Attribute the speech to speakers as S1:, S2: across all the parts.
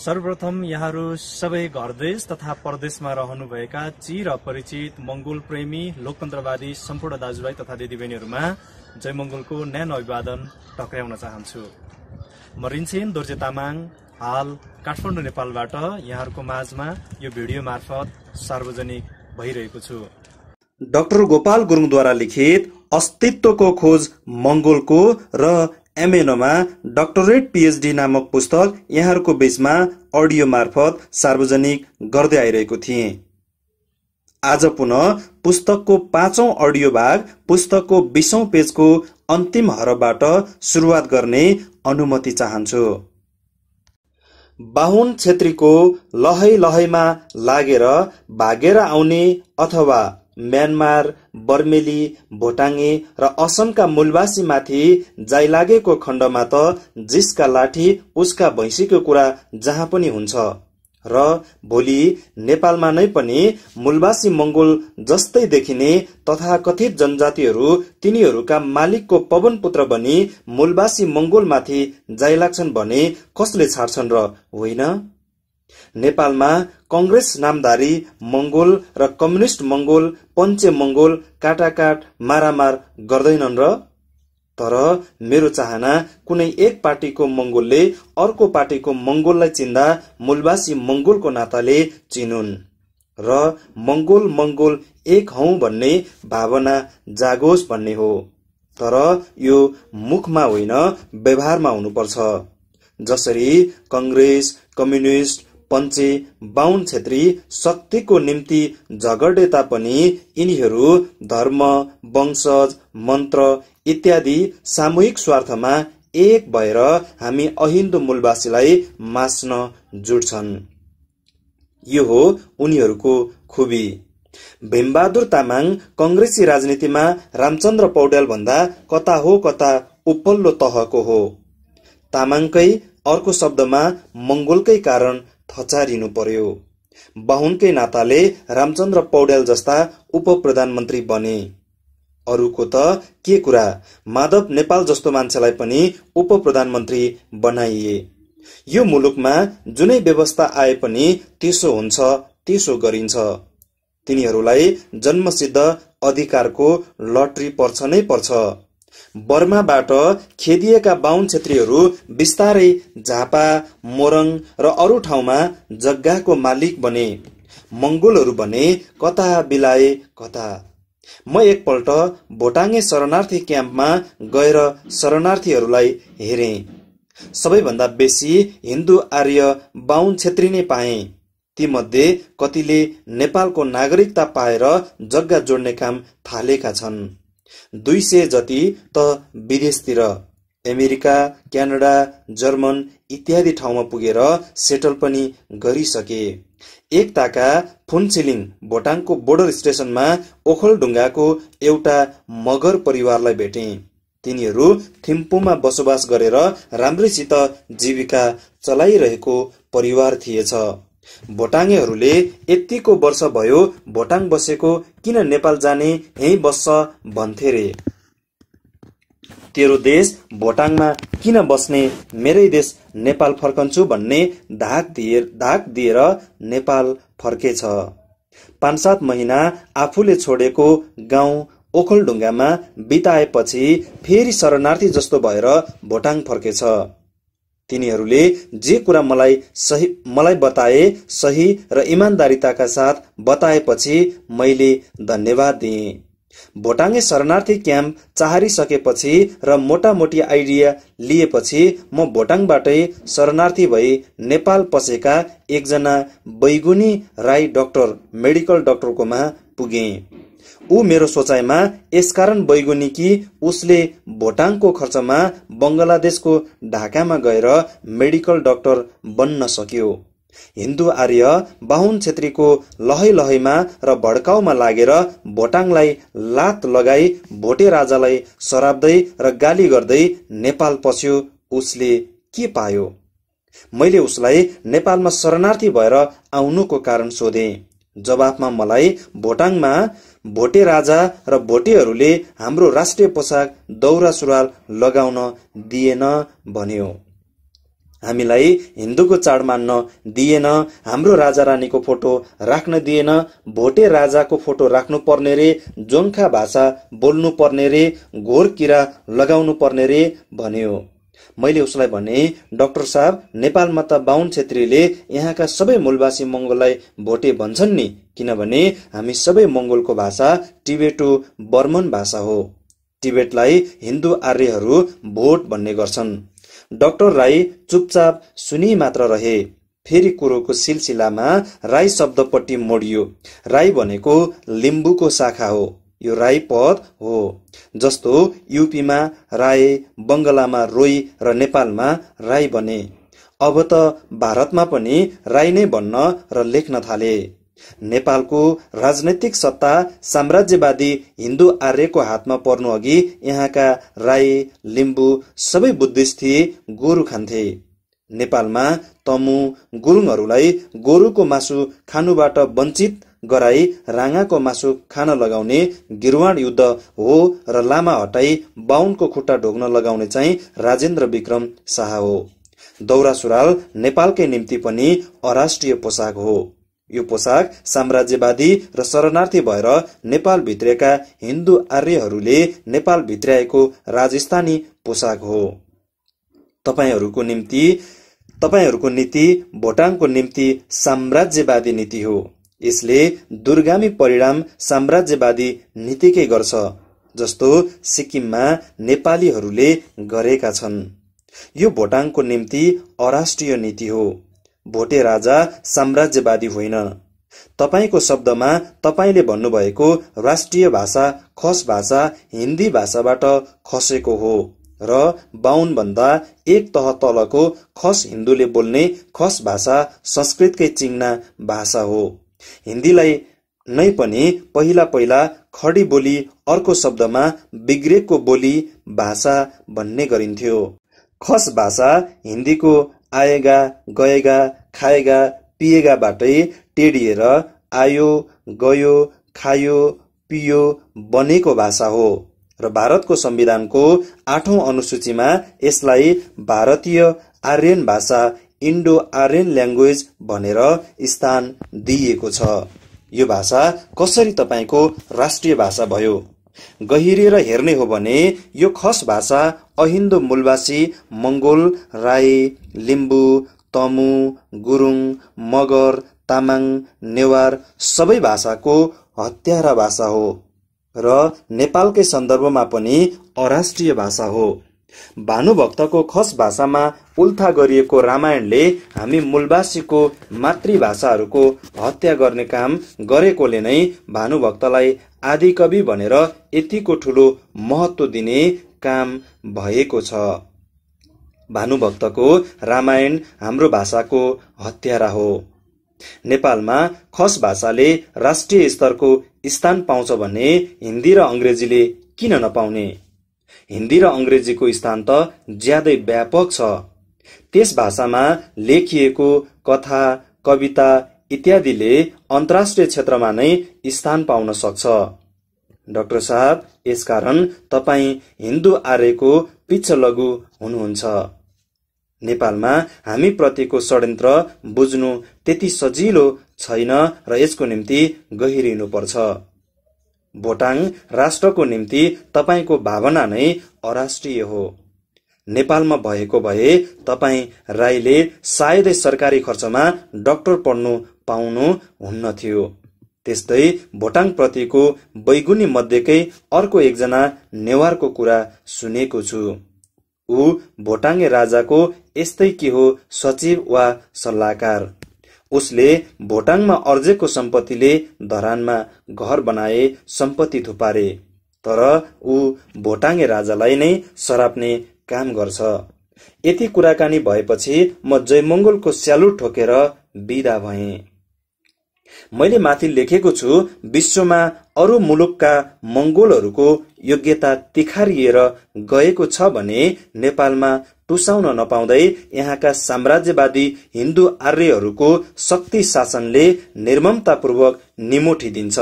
S1: सर्वप्रथम यहाँहरू सबै घरदेश तथा परदेशमा रहनुभएका चिर परिचित मंगोल प्रेमी लोकतन्त्रवादी सम्पूर्ण दाजुभाइ तथा दिदीबहिनीहरूमा जय मंगोलको न्यानो अभिवादन टक्राउन चाहन्छु। म रिन्छेन दोर्जे तामाङ हाल काठमाडौँ नेपालबाट यहाँहरूको माझमा यो भिडियो मार्फत सार्वजनिक भइरहेको छु।
S2: डाक्टर गोपाल गुरुङद्वारा लिखित अस्तित्वको खोज मंगोलको र एमएनमा डक्टरेट पीएचडी नामक पुस्तक यहाँहरूको बीचमा अडियो मार्फत सार्वजनिक गर्दै आइरहेको थिएँ। आज पुनः पुस्तकको 5औं अडियो भाग पुस्तकको 20औं पेजको अन्तिम हरफबाट सुरुवात गर्ने अनुमति चाहन्छु। बाहुन छेत्रीको लहै लहैमा लागेर भागेर आउने अथवा म्यानमार, बर्मेली, भोटाङे र असमका मूलवासीमाथि जाइलागेको खण्डमा त जिसका लाठी उसका भैँसीको कुरा जहाँ पनि हुन्छ र भोलि नेपालमा नै पनि मूलवासी मंगोल जस्तै देखिने तथाकथित जनजातिहरू तिनीहरूका मालिकको पवन पुत्र बनी मूलवासी मंगोलमाथि जाइलाग्छन् भने कसले छाड्छन् र होइन? नेपालमा कंग्रेस नामधारी मंगोल र कम्युनिस्ट मंगोल पञ्चे मंगोल काटाकाट मारामार गर्दैनन् र? तर मेरो चाहना कुनै एक पार्टीको मंगोलले अर्को पार्टीको मंगोललाई चिन्दा मूलवासी मंगोलको नाताले चिनुन् र मंगोल एक हौं भन्ने भावना जागोस् भन्ने हो। तर यो मुखमा होइन व्यवहारमा हुनुपर्छ। जसरी कंग्रेस, कम्युनिस्ट, पञ्चे, बाहुन छेत्री शक्तिको निम्ति झगडे तापनि यिनीहरू धर्म, वंशज, मन्त्र इत्यादि सामूहिक स्वार्थमा एक भएर हामी अहिन्दू मूलवासीलाई मास्न जुट्छन्। यो हो उनीहरूको खुबी। भीमबहादुर तामाङ कंग्रेसी राजनीतिमा रामचन्द्र पौड्याल भन्दा कता हो कता उपल्लो तहको हो। तामाङकै अर्को शब्दमा मंगोलकै कारण थचारिनु पर्यो। बाहुनकै नाताले रामचन्द्र पौड्याल जस्ता उप प्रधानमन्त्री बने। अरूको त के कुरा, माधव नेपाल जस्तो मान्छेलाई पनि उप प्रधानमन्त्री बनाइए। यो मुलुकमा जुनै व्यवस्था आए पनि त्यसो हुन्छ, त्यसो गरिन्छ। तिनीहरूलाई जन्मसिद्ध अधिकारको लटरी पर्छ नै पर्छ। बर्माबाट खेदिएका बाहुन छेत्रीहरू बिस्तारै झापा, मोरङ र अरू ठाउँमा जग्गाको मालिक बने। मंगोलहरू भने कता बिलाए कता। म एकपल्ट भोटाङे शरणार्थी क्याम्पमा गएर शरणार्थीहरूलाई हेरे। सबैभन्दा बेसी हिन्दू आर्य बाहुन छेत्री नै पाए। ती मध्ये कतिले नेपालको नागरिकता पाएर जग्गा जोड्ने काम थालेका छन्। 200 जति त विदेशतिर अमेरिका, क्यानाडा, जर्मन इत्यादि ठाउँमा पुगेर सेटल पनि गरिसके। एकताका फुन्सिलिङ भोटाङको बोर्डर स्टेशनमा ओखलढुङ्गाको एउटा मगर परिवारलाई भेटे। तिनीहरू थिम्पूमा बसोबास गरेर राम्रैसित जीविका चलाइरहेको परिवार थिएछ। भोटाङेहरूले यतिको वर्ष भयो भोटाङ बसेको, किन नेपाल जाने, यही बस्छ भन्थे रे। तेरो देश भोटाङमा किन बस्ने, मेरै देश नेपाल फर्कन्छु भन्ने धाक दिएर नेपाल फर्केछ। 5-7 महिना आफूले छोडेको गाउँ ओखलढुङ्गामा बिताएपछि फेरि शरणार्थी जस्तो भएर भोटाङ फर्केछ। तिनीहरूले जे कुरा मलाई बताए सही र इमानदारिताका साथ बताएपछि मैले धन्यवाद दिएँ। भोटाङे शरणार्थी क्याम्प चाहरिसकेपछि र मोटामोटी आइडिया लिएपछि म भोटाङबाटै शरणार्थी भई नेपाल पसेका एकजना बैगुनी राई डाक्टर, मेडिकल डाक्टरकोमा पुगे। ऊ मेरो सोचाइमा यसकारण बैगुनी कि उसले भोटाङको खर्चमा बंगलादेशको ढाकामा गएर मेडिकल डाक्टर बन्न सक्यो। हिन्दू आर्य बाहुन छेत्रीको लहै लहैमा र भड्काउमा लागेर भोटाङलाई लात लगाई भोटे राजालाई सराप्दै र गाली गर्दै नेपाल पस्यो। उसले के पायो? मैले उसलाई नेपालमा शरणार्थी भएर आउनुको कारण सोधे। जवाफमा मलाई भोटाङमा भोटे राजा र भोटेहरूले हाम्रो राष्ट्रिय पोसाक दौरा सुरुवाल लगाउन दिएन भन्यो। हामीलाई हिन्दूको चाड मान्न दिएन, हाम्रो राजा रानीको फोटो राख्न दिएन, भोटे राजाको फोटो राख्नु पर्ने रे, जोङ्खा भाषा बोल्नु पर्ने रे, घोर किरा लगाउनु पर्ने रे भन्यो। मैले उसलाई भने, डाक्टर साहब, नेपालमा त बाहुन छेत्रीले यहाँका सबै मूलवासी मंगोललाई भोटे भन्छन् नि, किनभने हामी सबै मंगोलको भाषा टिबेटो बर्मन भाषा हो। टिबेटलाई हिन्दू आर्यहरू भोट भन्ने गर्छन्। डाक्टर राई चुपचाप सुनि मात्र रहे। फेरि कुरोको सिलसिलामा राई शब्दपट्टि मोडियो। राई भनेको लिम्बूको शाखा हो। यो राई पद हो, जस्तो यूपीमा राय, बंगलामा रोई र नेपालमा राई बने। अब त भारतमा पनि राई नै भन्न र लेख्न थाले। नेपालको राजनैतिक सत्ता साम्राज्यवादी हिन्दू आर्यको हातमा पर्नु अघि यहाँका राई, लिम्बू सबै बुद्धिस्ट थिए, गोरु खान्थे। नेपालमा तमु गुरुङहरूलाई गोरुको मासु खानुबाट वञ्चित गराई राँगाको मासु खान लगाउने गिरवाण युद्ध हो र लामा हटाई बाहुनको खुट्टा ढोक्न लगाउने चाहिँ राजेन्द्र विक्रम शाह हो। दौरा सुरुवाल नेपालकै निम्ति पनि अराष्ट्रिय पोसाक हो। यो पोसाक साम्राज्यवादी र शरणार्थी भएर नेपाल भित्रेका हिन्दू आर्यहरूले नेपाल भित्र्याएको राजस्थानी पोसाक हो। तपाईहरूको नीति भोटाङको निम्ति साम्राज्यवादी नीति हो। यसले दूरगामी परिणाम साम्राज्यवादी नीतिकै गर्छ, जस्तो सिक्किममा नेपालीहरूले गरेका छन्। यो भोटाङको निम्ति अराष्ट्रिय नीति हो। भोटे राजा साम्राज्यवादी होइन। तपाईको शब्दमा तपाईले भन्नुभएको राष्ट्रिय भाषा खस भाषा हिन्दी भाषाबाट खसेको हो र बाहुन भन्दा एक तह तलको खस हिन्दूले बोल्ने खस भाषा संस्कृतकै चिङ्ना भाषा हो। हिन्दीलाई नै पनि पहिला खडी बोली, अर्को शब्दमा बिग्रेको बोली भाषा भन्ने गरिन्थ्यो। खस भाषा हिन्दीको आएगा, गएगा, खाएगा, पिएगा बाटै टेडिएर आयो, गयो, खायो, पियो बनेको भाषा हो र भारतको संविधानको 8औं अनुसूचीमा यसलाई भारतीय आर्यन भाषा इन्डो आर्यन ल्याङ्ग्वेज भनेर स्थान दिइएको छ। यो भाषा कसरी तपाईको राष्ट्रिय भाषा भयो? गहिरिएर हेर्ने हो भने यो खस भाषा अहिन्दू मूलवासी मंगोल, राई, लिम्बू, तमु, गुरुङ, मगर, तामाङ, नेवार सबै भाषाको हत्यारा भाषा हो र नेपालकै सन्दर्भमा पनि अराष्ट्रिय भाषा हो। भानुभक्तको खस भाषामा उल्था गरिएको रामायणले हामी मूलवासीको मातृभाषाहरूको हत्या गर्ने काम गरेकोले नै भानुभक्तलाई आदिकवि भनेर यतिको ठूलो महत्व दिने काम भएको छ। भानुभक्तको रामायण हाम्रो भाषाको हत्यारा हो। नेपालमा खस भाषाले राष्ट्रिय स्तरको स्थान पाउँछ भने हिन्दी र अंग्रेजीले किन नपाउने? हिन्दी र अंग्रेजीको स्थान त ज्यादै व्यापक छ। त्यस भाषामा लेखिएको कथा, कविता इत्यादिले अन्तर्राष्ट्रिय क्षेत्रमा नै स्थान पाउन सक्छ। डाक्टर साहब, यसकारण तपाईं हिन्दू आर्यको पिछलगु हुनुहुन्छ। नेपालमा हामी प्रतिको षड्यन्त्र बुझ्नु त्यति सजिलो छैन र यसको निम्ति गहिरिनु पर्छ। भोटाङ राष्ट्रको निम्ति तपाईको भावना नै अराष्ट्रिय हो। नेपालमा भएको भए तपाईं राईले सायदै सरकारी खर्चमा डाक्टर पढ्नु पाउनु हुन्न थियो। त्यस्तै भोटाङ प्रतिको बैगुनी मध्येकै अर्को एकजना नेवारको कुरा सुनेको छु। ऊ भोटाङे राजाको यस्तै के हो सचिव वा सल्लाहकार। उसले भोटाङमा अर्जेको सम्पत्तिले धरानमा घर बनाए, सम्पत्ति थुपारे, तर ऊ भोटाङे राजालाई नै सराप्ने काम गर्छ। यति कुराकानी भएपछि म जयमंगलको स्यालुट ठोकेर बिदा भएँ। मैले माथि लेखेको छु, विश्वमा अरू मुलुकका मंगोलहरूको योग्यता तिखारिएर गएको छ भने नेपालमा टुसाउन नपाउँदै यहाँका साम्राज्यवादी हिन्दू आर्यहरूको शक्ति शासनले निर्ममतापूर्वक निमोठी दिन्छ।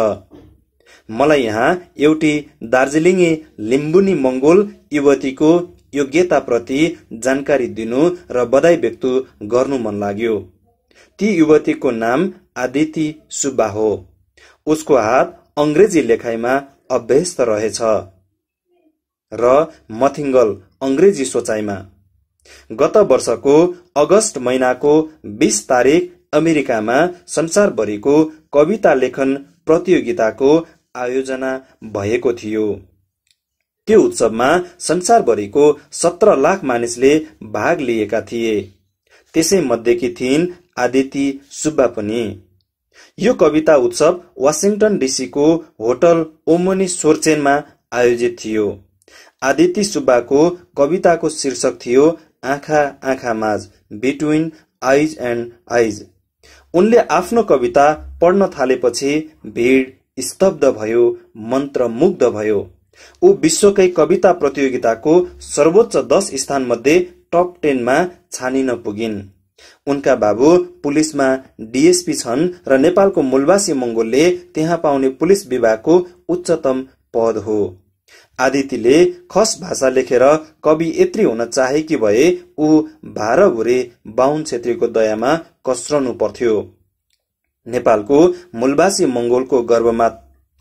S2: मलाई यहाँ एउटी दार्जिलिङे लिम्बुनी मंगोल युवतीको योग्यताप्रति जानकारी दिनु र बधाई व्यक्त गर्नु मन लाग्यो। ती युवतीको नाम आदिति सुब्बा हो। उसको हात अंग्रेजी लेखाइमा अभ्यस्त रहेछ र मथिङ्गल अंग्रेजी सोचाइमा। गत वर्षको अगस्त महिनाको 20 तारिक अमेरिकामा संसारभरिको कविता लेखन प्रतियोगिताको आयोजना भएको थियो। त्यो उत्सवमा संसारभरिको 17 लाख मानिसले भाग लिएका थिए। त्यसै मध्येकी थिइन् आदिति सुब्बा पनि। यो कविता उत्सव वाशिंगटन डीसीको होटल ओमनी सोर्चेनमा आयोजित थियो। आदिति सुब्बाको कविताको शीर्षक थियो आँखा आँखा माझ, बिट्विन आइज एन्ड आइज। उनले आफ्नो कविता पढ्न थालेपछि भीड स्तब्ध भयो, मन्त्रमुग्ध भयो। ऊ विश्वकै कविता प्रतियोगिताको सर्वोच्च 10 स्थान मध्ये टप 10 मा छानिन पुगिन्। उनका बाबु पुलिसमा डीएसपी छन् र नेपालको मूलवासी मंगोलले त्यहाँ पाउने पुलिस विभागको उच्चतम पद हो। आदितिले खस भाषा लेखेर कवियत्री हुन चाहेकी भए ऊ भारभुरे बाहुन छेत्रीको दयामा कसरनु पर्थ्यो। नेपालको मूलवासी मंगोलको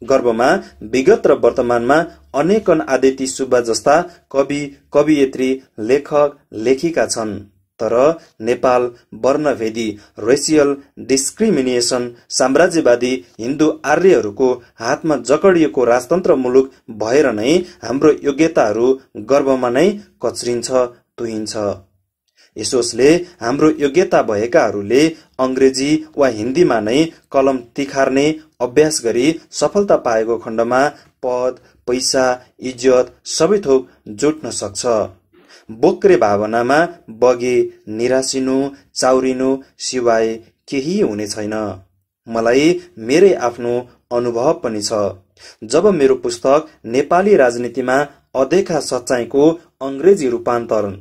S2: गर्वमा विगत र वर्तमानमा अनेकन आदिति सुब्बा जस्ता कवि कवियत्री लेखक लेखिका छन्। तर नेपाल वर्णभेदी रेसियल डिस्क्रिमिनेसन साम्राज्यवादी हिन्दू आर्यहरूको हातमा जकडिएको राजतन्त्र मुलुक भएर नै हाम्रो योग्यताहरू गर्वमा नै कचरिन्छ तुहिन्छ। यसोसले हाम्रो योग्यता भएकाहरूले अंग्रेजी वा हिन्दीमा नै कलम तिखार्ने अभ्यास गरी सफलता पाएको खण्डमा पद, पैसा, इज्जत सबै थोक जुट्न सक्छ। बोक्रे भावनामा बगे निराशिनु चाउरिनु सिवाय केही हुने छैन। मलाई मेरै आफ्नो अनुभव पनि छ। जब मेरो पुस्तक नेपाली राजनीतिमा अदेखा सच्चाइको अंग्रेजी रूपान्तरण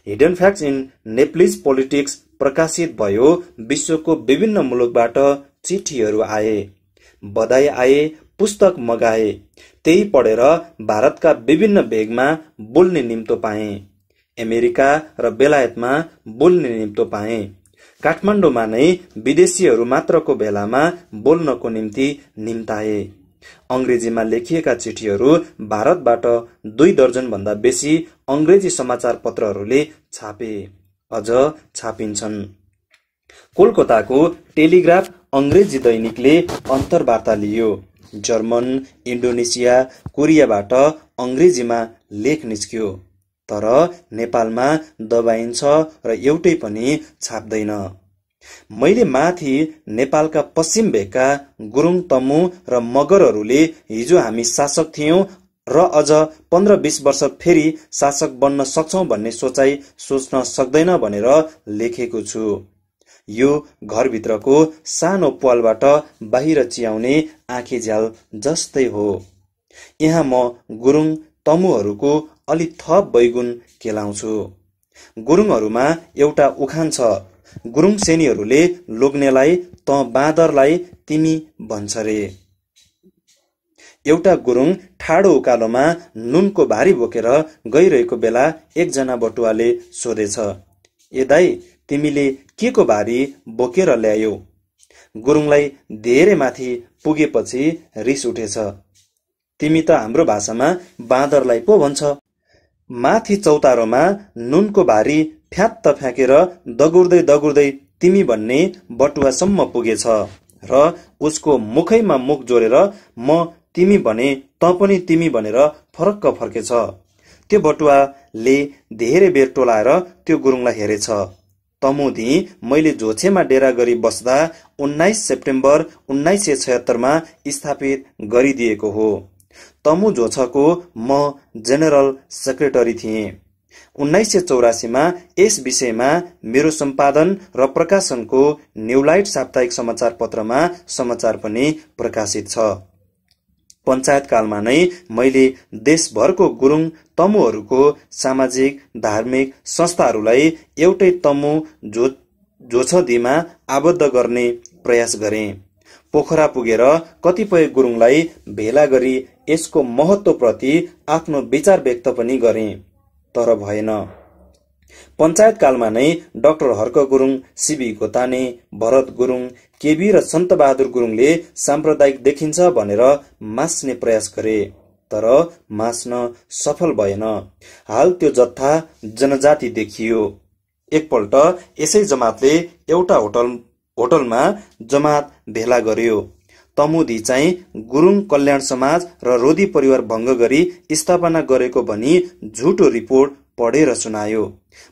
S2: hidden facts in Nepalese politics प्रकाशित भयो, विश्वको विभिन्न मुलुकबाट चिठीहरू आए, बधाई आए, पुस्तक मगाए। त्यही पढेर भारतका विभिन्न भेगमा बोल्ने निम्तो पाए। अमेरिका र बेलायतमा बोल्ने निम्तो पाए। काठमाडौँमा नै विदेशीहरू मात्रको बेलामा बोल्नको निम्ति निम्ताए। अंग्रेजीमा लेखिएका चिठीहरू भारतबाट 2 दर्जन भन्दा बेसी अंग्रेजी समाचार पत्रहरूले छापे, अझ छापिन्छन्। कोलकाताको टेलिग्राफ अंग्रेजी दैनिकले अन्तर्वार्ता लियो। जर्मन, इन्डोनेसिया, कोरियाबाट अंग्रेजीमा लेख निस्क्यो। तर नेपालमा दबाइन्छ र एउटै पनि छाप्दैन। मैले माथि नेपालका पश्चिम भेगका गुरुङ, तमु र मगरहरूले हिजो हामी शासक थियौं र अझ 15-20 वर्ष फेरि शासक बन्न सक्छौं भन्ने सोचाइ सोच्न सक्दैन भनेर लेखेको छु। यो घरभित्रको सानो प्वालबाट बाहिर चियाउने आँखी झ्याल जस्तै हो। यहाँ म गुरुङ तमुहरूको अलि थप बैगुण केलाउँछु। गुरुङहरूमा एउटा उखान छ, गुरुङ सेनीहरूले लोग्नेलाई त बाँदरलाई तिमी भन्छ रे। एउटा गुरुङ ठाडो उकालोमा नुनको भारी बोकेर गइरहेको बेला एकजना बटुवाले सोधेछ, ए दाइ तिमीले के को भारी बोकेर ल्यायौ? गुरुङलाई धेरै माथि पुगेपछि रिस उठेछ, तिमी त हाम्रो भाषामा बाँदरलाई पो भन्छ। माथि चौतारोमा नुनको भारी फ्यात्त फ्याँकेर दगुर्दै दगुर्दै तिमी भन्ने बटुवासम्म पुगेछ र उसको मुखैमा मुख जोडेर म तिमी भने त पनि तिमी भनेर फरक्क फर्केछ। त्यो बटुवाले धेरै बेर टोलाएर त्यो गुरुङलाई हेरेछ। तमुदी मैले झोछेमा डेरा गरी बस्दा 19 सेप्टेम्बर 1976 मा स्थापित गरिदिएको हो। तमु झोछको म जेनरल सेक्रेटरी थिएँ। 1984 मा यस विषयमा मेरो सम्पादन र प्रकाशनको न्यूलाइट साप्ताहिक समाचार पत्रमा समाचार पनि प्रकाशित छ। पञ्चायत कालमा नै मैले देशभरको गुरुङ तमुहरूको सामाजिक धार्मिक संस्थाहरूलाई एउटै तमु झोछदीमा आबद्ध गर्ने प्रयास गरेँ। पोखरा पुगेर कतिपय गुरुङलाई भेला गरी यसको महत्त्वप्रति आफ्नो विचार व्यक्त पनि गरेँ। तर भएन। पञ्चायतकालमा नै doctor Harka Gurung, CB Gotane, Bharat Gurung, KB र सन्तबहादुर गुरुङले साम्प्रदायिक देखिन्छ भनेर मास्ने प्रयास गरे, तर मास्न सफल भएन। हाल त्यो जत्था जनजाति देखियो। एकपल्ट यसै जमातले एउटा होटलमा जमात भेला गर्यो। तमुदी चाहिँ गुरुङ कल्याण समाज र रोधी परिवार भङ्ग गरी स्थापना गरेको भनी झुटो रिपोर्ट पढेर सुनायो।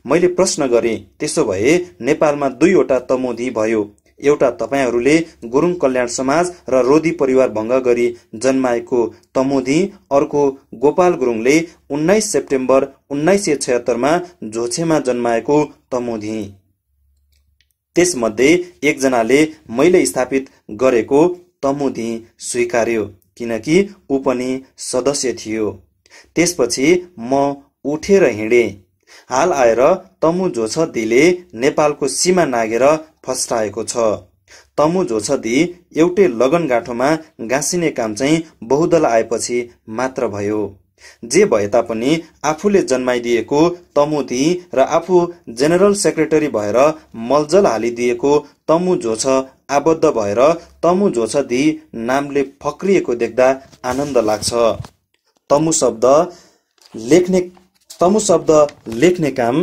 S2: मैले प्रश्न गरे, त्यसो भए नेपालमा दुईवटा तमुदी भयो, एउटा तपाईहरूले गुरुङ कल्याण समाज र रोधी परिवार भङ्ग गरी जन्माएको तमुदी, अर्को गोपाल गुरुङले 19 सेप्टेम्बर 1976 झोछेमा जन्माएको तमुदी। त्यसमध्ये एकजनाले मैले स्थापित गरेको तमुदी स्वीकार्यो, किनकि ऊ पनि सदस्य थियो। त्यसपछि म उठेर हिँडे। हाल आएर तमु जोछदी नेपालको सीमा नागेर फस्टाएको छ। तमु जोछदी एउटै लगनगाँठोमा गाँसिने काम चाहिँ बहुदल आएपछि मात्र भयो। जे भए तापनि आफूले जन्माइदिएको तमुदी र आफू जेनरल सेक्रेटरी भएर मलजल हालिदिएको तमु जोछ आबद्ध भएर तमु जोछदी नामले फक्रिएको देख्दा आनन्द लाग्छ। तमु शब्द लेख्ने काम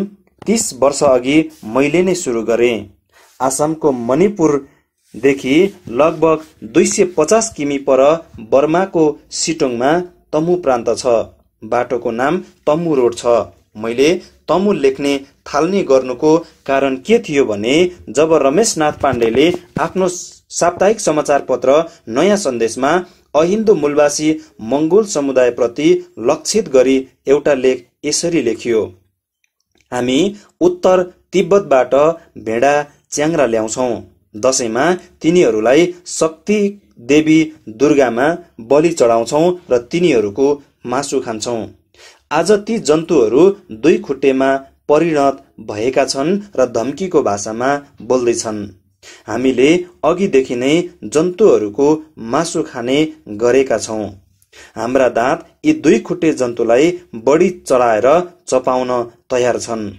S2: 30 वर्ष अघि मैले नै सुरु गरे। आसामको मणिपुरदेखि लगभग 250 किमी पर बर्माको सिटोङमा तमु प्रान्त छ। बाटोको नाम तमु रोड छ। मैले तमु लेख्ने थाल्ने गर्नुको कारण के थियो भने, जब रमेशनाथ पाण्डेले आफ्नो साप्ताहिक समाचार पत्र नयाँ सन्देशमा अहिन्दू मूलवासी मंगोल समुदाय प्रति लक्षित गरी एउटा लेख यसरी लेखियो: हामी उत्तर तिब्बतबाट भेडा च्याङ्रा ल्याउँछौं। दशैंमा तिनीहरूलाई शक्ति देवी दुर्गामा बलि चढाउँछौं र तिनीहरूको मासु खान्छौं। आज ती जन्तुहरू 2 खुट्टेमा परिणत भएका छन् र धम्कीको भाषामा बोल्दैछन्। हामीले अघिदेखि नै जन्तुहरूको मासु खाने गरेका छौं। हाम्रा दाँत यी 2 खुट्टे जन्तुलाई बढी चढाएर चपाउन तयार छन्।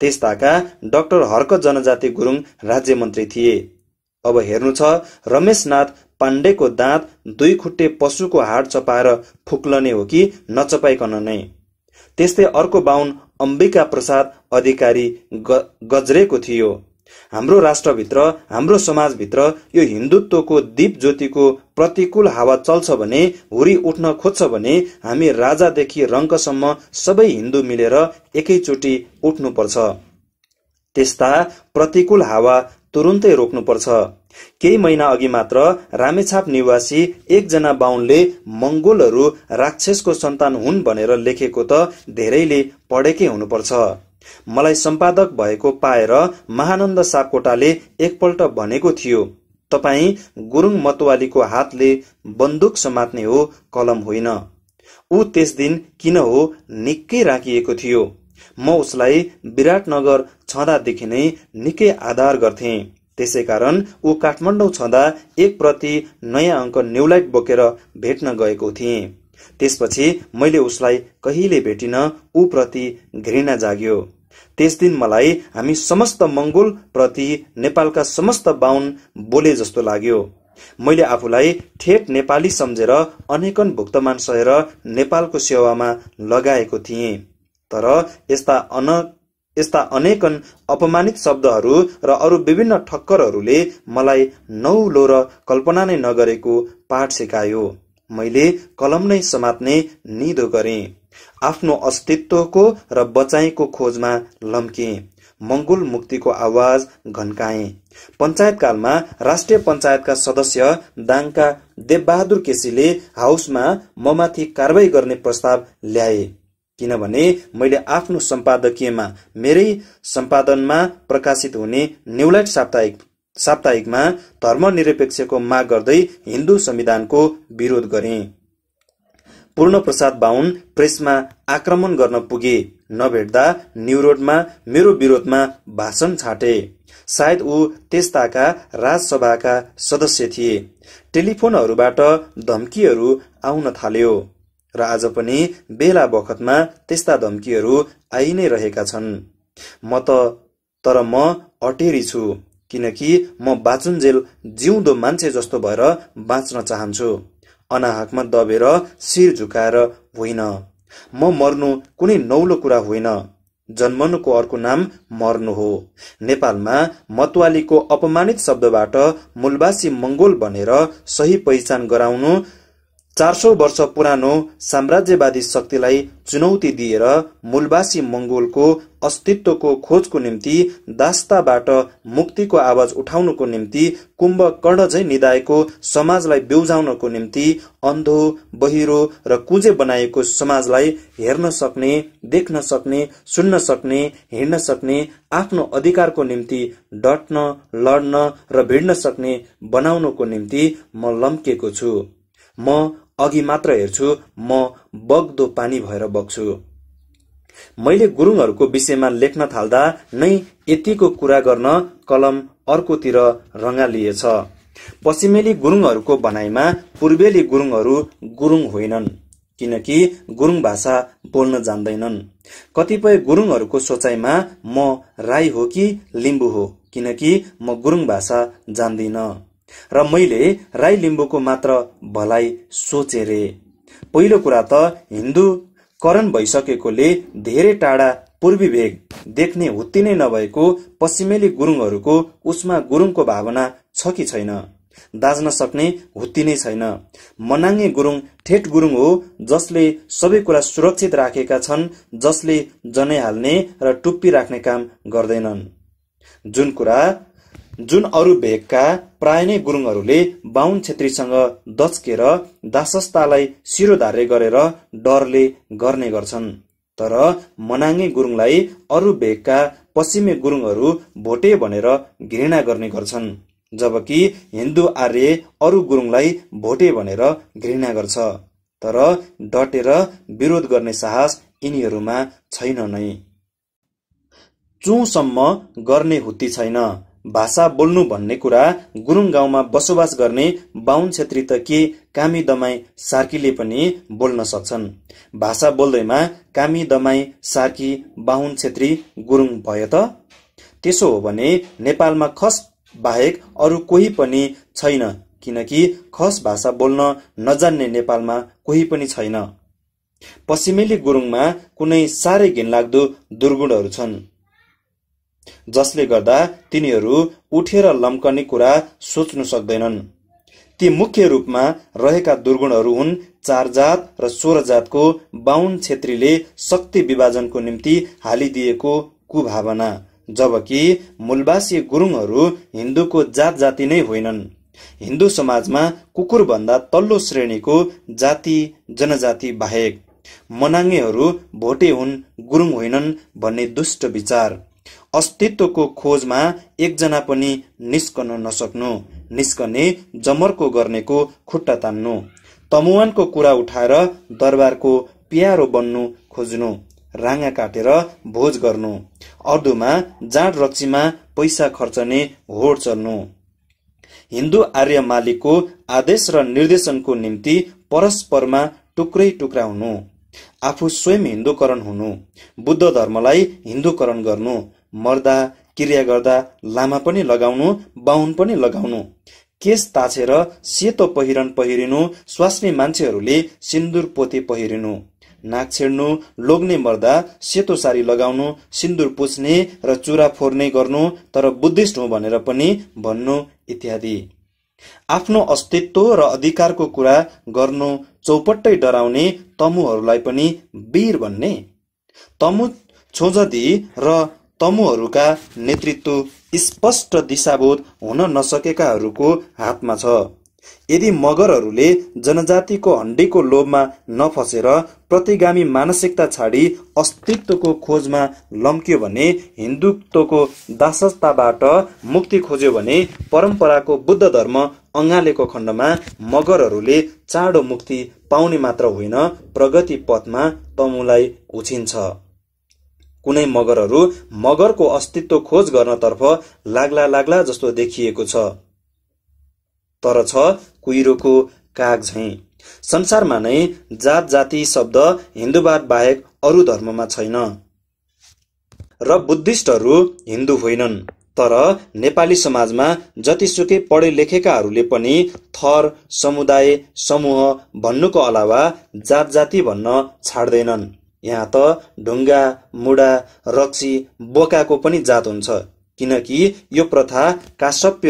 S2: त्यस्ताका डाक्टर हर्क जनजाति गुरुङ राज्य मन्त्री थिए। अब हेर्नु छ, रमेशनाथ पाण्डेको दाँत 2 खुट्टे पशुको हाड चपाएर फुक्लने हो कि नचपाइकन नै। त्यस्तै अर्को बाहुन अम्बिका प्रसाद अधिकारी गजरेको थियो। हाम्रो राष्ट्रभित्र, हाम्रो समाजभित्र यो हिन्दुत्वको दीप ज्योतिको प्रतिकूल हावा चल्छ भने, हुरी उठ्न खोज्छ भने, हामी राजादेखि रङ्कसम्म सबै हिन्दू मिलेर एकैचोटि उठ्नुपर्छ। त्यस्ता प्रतिकूल हावा तुरुन्तै रोक्नुपर्छ। केही महिना अघि मात्र रामेछाप निवासी एकजना बाहुनले मंगोलहरू राक्षसको सन्तान हुन् भनेर लेखेको त धेरैले पढेकै हुनुपर्छ। मलाई सम्पादक भएको पाएर महानन्द सापकोटाले एकपल्ट भनेको थियो, तपाई गुरुङ मतवालीको हातले बन्दुक समात्ने हो, कलम होइन। ऊ त्यस दिन किन हो निकै राखिएको थियो। म उसलाई विराटनगर छँदादेखि नै निकै आदर गर्थे। त्यसैकारण ऊ काठमाडौँ छँदा एक प्रति नयाँ अङ्क न्युलाइट बोकेर भेट्न गएको थिएँ। त्यसपछि मैले उसलाई कहिले भेटिन। ऊ प्रति घृणा जाग्यो। त्यस दिन मलाई हामी समस्त मंगोल प्रति नेपालका समस्त बाहुन बोले जस्तो लाग्यो। मैले आफूलाई ठेट नेपाली सम्झेर अनेकन भुक्तमान सहेर नेपालको सेवामा लगाएको थिएँ। तर यस्ता अनेकन अपमानित शब्दहरू र अरू विभिन्न ठक्करहरूले मलाई नौलो र कल्पना नै नगरेको पाठ सिकायो। मैले कलम नै समात्ने निधो गरेँ। आफ्नो अस्तित्वको र बचाइको खोजमा लम्के। मंगोल मुक्तिको आवाज घन्काए। पञ्चायतकालमा राष्ट्रिय पञ्चायतका सदस्य दाङका देवबहादुर केसीले हाउसमा ममाथि कारबाही गर्ने प्रस्ताव ल्याए, किनभने मैले आफ्नो सम्पादकीयमा मेरै सम्पादनमा प्रकाशित हुने न्युलाइट साप्ताहिकमा धर्मनिरपेक्षको माग गर्दै हिन्दू संविधानको विरोध गरेँ। पूर्णप्रसाद बाहुन प्रेसमा आक्रमण गर्न पुगे। नभेट्दा न्यू रोडमा मेरो विरोधमा भाषण छाटे। सायद ऊ त्यस्ताका राजसभाका सदस्य थिए। टेलिफोनहरूबाट धम्कीहरू आउन थाल्यो। र आज पनि बेला बखतमा त्यस्ता धम्कीहरू आइ नै रहेका छन्। तर म अटेरी छु, किनकि म बाँचुन्जेल जिउँदो मान्छे जस्तो भएर बाँच्न चाहन्छु, अनाहकमा दबेर शिर झुकाएर होइन। म मर्नु कुनै नौलो कुरा होइन, जन्मनुको अर्को नाम मर्नु हो। नेपालमा मतवालीको अपमानित शब्दबाट मूलवासी मंगोल भनेर सही पहिचान गराउनु 400 वर्ष पुरानो साम्राज्यवादी शक्तिलाई चुनौती दिएर मूलवासी मंगोलको अस्तित्वको खोजको निम्ति दास्ताबाट मुक्तिको आवाज उठाउनको निम्ति कुम्भकर्ण झै निदाएको समाजलाई बेउजाउनको निम्ति अन्धो, बहिरो र कुँजे बनाएको समाजलाई हेर्न सक्ने, देख्न सक्ने, सुन्न सक्ने, हिँड्न सक्ने, आफ्नो अधिकारको निम्ति डट्न, लड्न र भिड्न सक्ने बनाउनको निम्ति म लम्केको छु। म अघि मात्र हेर्छु, म बग्दो पानी भएर बग्छु। मैले गुरुङहरूको विषयमा लेख्न थाल्दा नै यतिको कुरा गर्न कलम अर्कोतिर रंगालिएछ। पश्चिमेली गुरुङहरूको भनाइमा पूर्वेली गुरुङहरू गुरुङ होइनन्, किनकि गुरुङ भाषा बोल्न जान्दैनन्। कतिपय गुरुङहरूको सोचाइमा म राई हो कि लिम्बू हो, किनकि म गुरुङ भाषा जान्दिन र मैले राई लिम्बूको मात्र भलाइ सोचे रे। पहिलो कुरा त हिन्दूकरण भइसकेकोले धेरै टाढा पूर्वी भेग देख्ने हुत्ती नै नभएको पश्चिमेली गुरुङहरूको उसमा गुरुङको भावना छ कि छैन? दाज्न सक्ने हुत्ती नै छैन। मनाङ्गे गुरुङ ठेट गुरुङ हो, जसले सबै कुरा सुरक्षित राखेका छन्, जसले जनै हाल्ने र टुप्पी राख्ने काम गर्दैनन्। जुन अरू भेगका प्राय नै गुरुङहरूले बाहुन छेत्रीसँग दच्केर दासस्तालाई शिरोधार्य गरेर डरले गर्ने गर्छन्, तर मनाङ्गे गुरुङलाई अरू भेगका पश्चिमी गुरुङहरू भोटे भनेर घृणा गर्ने गर्छन्, जबकि हिन्दू आर्य अरू गुरुङलाई भोटे भनेर घृणा गर्छ। तर डटेर विरोध गर्ने साहस यिनीहरूमा छैन नै। चुसम्म गर्ने हुत्ती छैन। भाषा बोल्नु भन्ने कुरा गुरुङ गाउँमा बसोबास गर्ने बाहुन छेत्री त के कामी दमाई सार्कीले पनि बोल्न सक्छन्। भाषा बोल्दैमा कामी दमाई सार्की बाहुन छेत्री गुरुङ भए त? त्यसो हो भने नेपालमा खस बाहेक अरू कोही पनि छैन, किनकि खस भाषा बोल्न नजान्ने नेपालमा कोही पनि छैन। पश्चिमेली गुरुङमा कुनै साह्रै घिनलाग्दो दुर्गुणहरू छन्, जसले गर्दा तिनीहरू उठेर लम्कने कुरा सोच्नु सक्दैनन्। ती मुख्य रूपमा रहेका दुर्गुणहरू हुन् 4 जात र 16 जातको बाहुन छेत्रीले शक्ति विभाजनको निम्ति हालिदिएको कुभावना, जबकि मूलवासी गुरुङहरू हिन्दूको जात जाति नै होइनन्। हिन्दू समाजमा कुकुर भन्दा तल्लो श्रेणीको जाति जनजाति बाहेक मनाङ्गेहरू भोटे हुन्, गुरुङ होइनन् भन्ने दुष्ट विचार। अस्तित्वको खोजमा एकजना पनि निस्कन नसक्नु, निस्कने जमर्को गर्नेको खुट्टा तान्नु, तमुवानको कुरा उठाएर दरबारको प्यारो बन्नु खोज्नु, राँगा काटेर भोज गर्नु, अर्दुमा जाँड रक्सीमा पैसा खर्चने होड चल्नु, हिन्दू आर्य मालिकको आदेश र निर्देशनको निम्ति परस्परमा टुक्रै टुक्रा हुनु, आफू स्वयं हिन्दूकरण हुनु, बुद्ध धर्मलाई हिन्दूकरण गर्नु, मर्दा क्रिया गर्दा लामा पनि लगाउनु, बाहुन पनि लगाउनु, केस ताछेर सेतो पहिरन पहिरिनु, स्वास्नी मान्छेहरूले सिन्दुर पोते पहिरिनु, नाक छेड्नु, लोग्ने मर्दा सेतो सारी लगाउनु, सिन्दुर पुछ्ने र चुरा फोर्ने गर्नु, तर बुद्धिस्ट हुँ भनेर पनि भन्नु इत्यादि। आफ्नो अस्तित्व र अधिकारको कुरा गर्नु चौपट्टै डराउने तमुहरूलाई पनि वीर भन्ने। तमु छोजदी र तमुहरूका नेतृत्व स्पष्ट दिशाबोध हुन नसकेकाहरूको हातमा छ। यदि मगरहरूले जनजातिको हड्डीको लोभमा नफसेर प्रतिगामी मानसिकता छाडी अस्तित्वको खोजमा लम्क्यो भने, हिन्दुत्वको दासताबाट मुक्ति खोज्यो भने, परम्पराको बुद्ध धर्म अँगालेको खण्डमा मगरहरूले चाँडो मुक्ति पाउने मात्र होइन, प्रगति पथमा तमुलाई उछिन्छ। कुनै मगरहरू मगरको अस्तित्व खोज गर्नतर्फ लाग्ला जस्तो देखिएको छ, तर छ कुहिरोको काग झैं। संसारमा नै जात जाति शब्द हिन्दूवाद बाहेक अरू धर्ममा छैन र बुद्धिस्टहरू हिन्दू होइनन्। तर नेपाली समाजमा जतिसुकै पढे लेखेकाहरूले पनि थर, समुदाय, समूह भन्नुको अलावा जात जाति भन्न छाड्दैनन्। यहाँ त ढुङ्गा, मुडा, रक्सी, बोकाको पनि जात हुन्छ, किनकि यो प्रथा काश्यप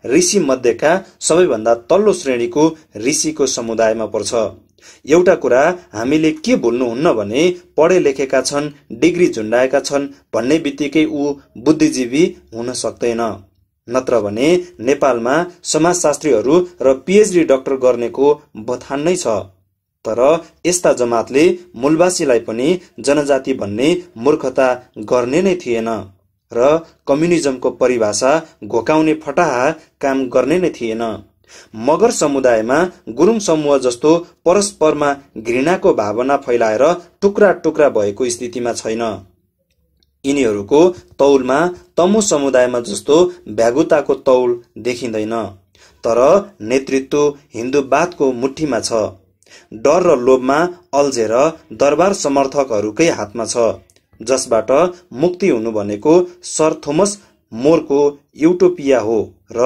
S2: ऋषि मध्येका सबैभन्दा तल्लो श्रेणीको ऋषिको समुदायमा पर्छ। एउटा कुरा हामीले के भुल्नुहुन्न भने पढे लेखेका छन्, डिग्री झुन्डाएका छन् भन्ने बित्तिकै ऊ बुद्धिजीवी हुन सक्दैन। नत्र भने नेपालमा समाजशास्त्रीहरू र पीएचडी डाक्टर गर्नेको बथान नै छ। तर यस्ता जमातले मूलवासीलाई पनि जनजाति भन्ने मूर्खता गर्ने नै थिएन र कम्युनिजमको परिभाषा घोकाउने फटाहा काम गर्ने नै थिएन। मगर समुदायमा गुरुङ समूह जस्तो परस्परमा घृणाको भावना फैलाएर टुक्रा टुक्रा भएको स्थितिमा छैन। यिनीहरूको तौलमा तमु समुदायमा जस्तो भ्यागुताको तौल देखिँदैन। तर नेतृत्व हिन्दूवादको मुठीमा छ। डर र लोभमा अल्झेर दरबार समर्थकहरूकै हातमा छ, जसबाट मुक्ति हुनु भनेको सर थोमस मोरको युटोपिया हो र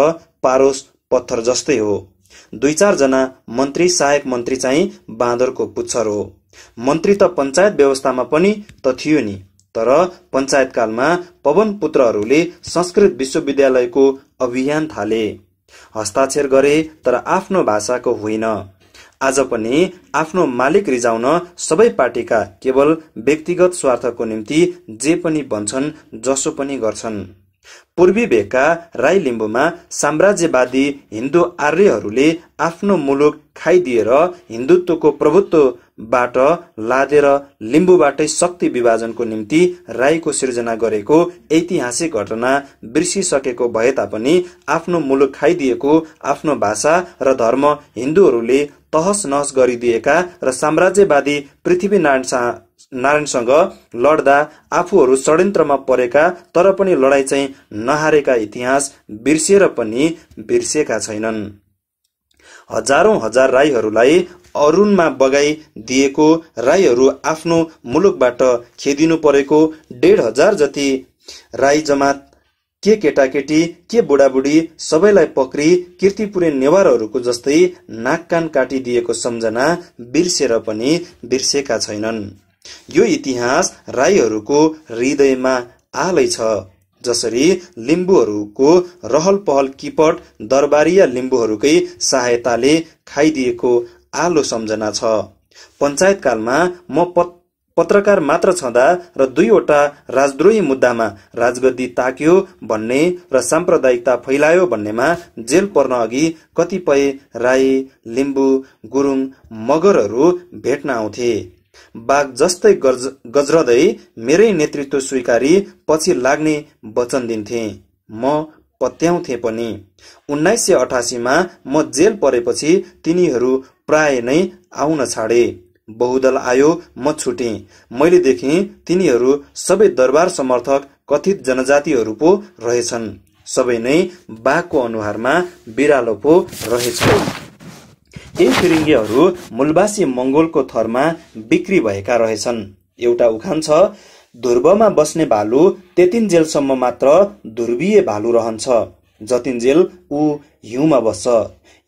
S2: पारोस पत्थर जस्तै हो। 2-4 जना मन्त्री, सहायक मन्त्री चाहिँ बाँदरको पुच्छर हो। मन्त्री त पञ्चायत व्यवस्थामा पनि त थियो नि। तर पञ्चायतकालमा पवन पुत्रहरूले संस्कृत विश्वविद्यालयको अभियान थाले, हस्ताक्षर गरे, तर आफ्नो भाषाको होइन। आज पनि आफ्नो मालिक रिजाउन सबै पार्टीका केवल व्यक्तिगत स्वार्थको निम्ति जे पनि भन्छन्, जसो पनि गर्छन्। पूर्वी भेगका राई लिम्बूमा साम्राज्यवादी हिन्दू आर्यहरूले आफ्नो मुलुक खाइदिएर हिन्दुत्वको प्रभुत्वबाट लादेर लिम्बूबाटै शक्ति विभाजनको निम्ति राईको सिर्जना गरेको ऐतिहासिक घटना बिर्सिसकेको भए तापनि आफ्नो मुलुक खाइदिएको आफ्नो भाषा र धर्म हिन्दूहरूले तहस नहस गरिदिएका र साम्राज्यवादी पृथ्वीनारायणसँग लड्दा आफूहरू षड्यन्त्रमा परेका तर पनि लडाईँ चाहिँ नहारेका इतिहास बिर्सिएर पनि बिर्सेका छैनन्। हजारौं हजार राईहरूलाई अरुणमा बगाई दिएको, राईहरू आफ्नो मुलुकबाट खेदिनु परेको 1,500 जति राई जमात, के केटाकेटी के बुढाबुढी सबैलाई पक्री कीर्तिपुरे नेवारहरूको जस्तै नाक कान काटिदिएको सम्झना बिर्सेर पनि बिर्सेका छैनन्। यो इतिहास राईहरूको हृदयमा आलै छ। जसरी लिम्बूहरूको रहल पहल किपट दरबारिया लिम्बूहरूकै सहायताले खाइदिएको आलो सम्झना छ। पञ्चायतकालमा म पत्रकार मात्र छँदा र 2वटा राजद्रोही मुद्दामा राजगद्दी ताक्यो भन्ने र साम्प्रदायिकता फैलायो भन्नेमा जेल पर्न अघि कतिपय राई, लिम्बू, गुरुङ, मगरहरू भेट्न आउँथे। बाघ जस्तै गजरदै मेरै नेतृत्व स्वीकारी पछि लाग्ने वचन दिन्थे। म पत्याउँथे पनि। 1988 मा म जेल परेपछि तिनीहरू प्राय नै आउन छाडे। बहुदल आयो, म छुटे। मैले देखेँ तिनीहरू सबै दरबार समर्थक कथित जनजातिहरू पो रहेछन्। सबै नै बाघको अनुहारमा बिरालो पो रहेछन्। यी फिरिङ्गीहरू मूलवासी मंगोलको थरमा बिक्री भएका रहेछन्। एउटा उखान छ, ध्रुवमा बस्ने भालु त्यतिन्जेलसम्म मात्र ध्रुवीय भालु रहन्छ, जतिन्जेल ऊ हिउँमा बस्छ।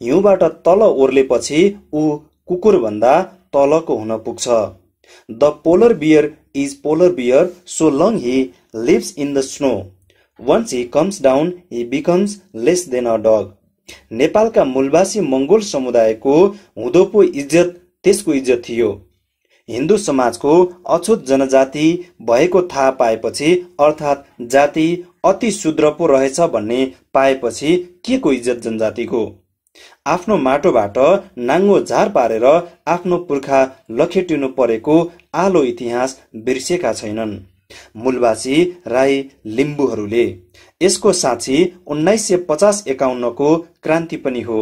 S2: हिउँबाट तल ओर्लेपछि ऊ कुकुर भन्दा तलको हुन पुग्छ। The polar bear is polar bear so long he lives in the snow, once he comes down he becomes less than a dog. नेपालका मूलवासी मंगोल समुदायको हुँदो पो इज्जत त्यसको इज्जत थियो। हिन्दू समाजको अछुत जनजाति भएको थाहा पाएपछि, अर्थात् जाति अति शूद्र पो रहेछ भन्ने पाएपछि के को इज्जत जनजातिको? आफ्नो माटोबाट नाङ्गो झार पारेर आफ्नो पुर्खा लखेटिनु परेको आलो इतिहास बिर्सेका छैनन् मूलवासी राई लिम्बूहरूले। यसको साक्षी 1950-51 को क्रान्ति पनि हो।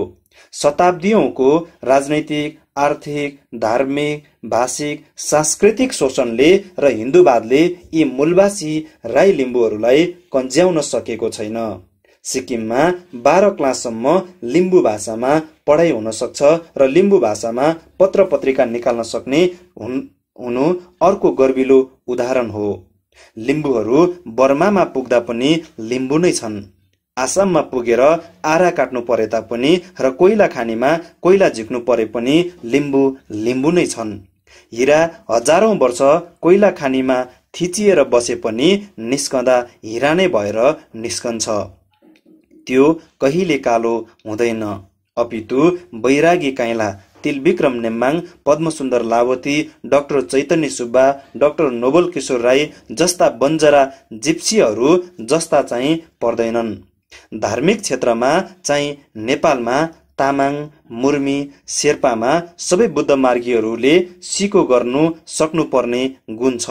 S2: शताब्दीयौंको राजनैतिक, आर्थिक, धार्मिक, भाषिक, सांस्कृतिक शोषणले र हिन्दूवादले यी मूलवासी राई लिम्बूहरूलाई कन्ज्याउन सकेको छैन। सिक्किममा 12 क्लाससम्म लिम्बू भाषामा पढाइ हुन सक्छ र लिम्बू भाषामा पत्र पत्रिका निकाल्न सक्ने हुनु अर्को गर्विलो उदाहरण हो। लिम्बूहरू बर्मामा पुग्दा पनि लिम्बू नै छन्। आसाममा पुगेर आरा काट्नु परे तापनि र कोइला खानीमा कोइला झिक्नु परे पनि लिम्बू लिम्बू नै छन्। हीरा हजारौं वर्ष कोइला खानीमा थिचिएर बसे पनि निस्कँदा हीरा नै भएर निस्कन्छ। त्यो कहिले कालो हुँदैन, अपितु Bairagi Kaila, Tilvikram Nembang, Padmasundar Lawati, doctor Chaitanya Subba, doctor Novel Kishore Rai जस्ता बन्जरा जिप्सीहरू जस्ता चाहिँ पर्दैनन्। धार्मिक क्षेत्रमा चाहिँ नेपालमा तामाङ, मुर्मी, शेर्पामा सबै बुद्ध मार्गीहरूले सिको गर्नु सक्नुपर्ने गुण छ।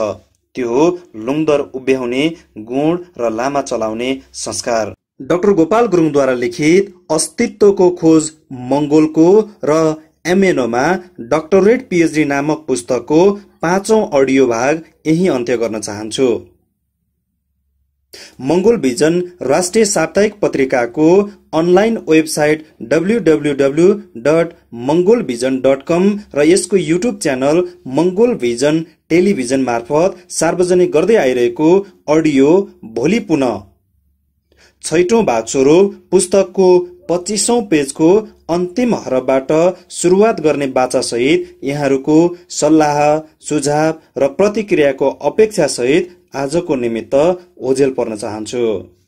S2: त्यो हो लुङदर उभ्याउने गुण र लामा चलाउने संस्कार। डाक्टर गोपाल गुरुङद्वारा लिखित अस्तित्वको खोज मंगोलको र एमएनओमा डक्टरेट पीएचडी नामक पुस्तकको 5औं अडियो भाग यही अन्त्य गर्न चाहन्छु। मंगोल भिजन राष्ट्रिय साप्ताहिक पत्रिकाको अनलाइन वेबसाइट www.mongolvision.com र यसको YouTube channel Mongol vision television मार्फत सार्वजनिक गर्दै आइरहेको अडियो भोलि पुनः 6औं भाग स्वरूप पुस्तकको 25औं पेजको अन्तिम हरफबाट सुरुवात गर्ने बाचा सहित यहाँहरूको सल्लाह, सुझाव र प्रतिक्रियाको अपेक्षा सहित आजको निमित्त ओझेल पर्न चाहन्छु।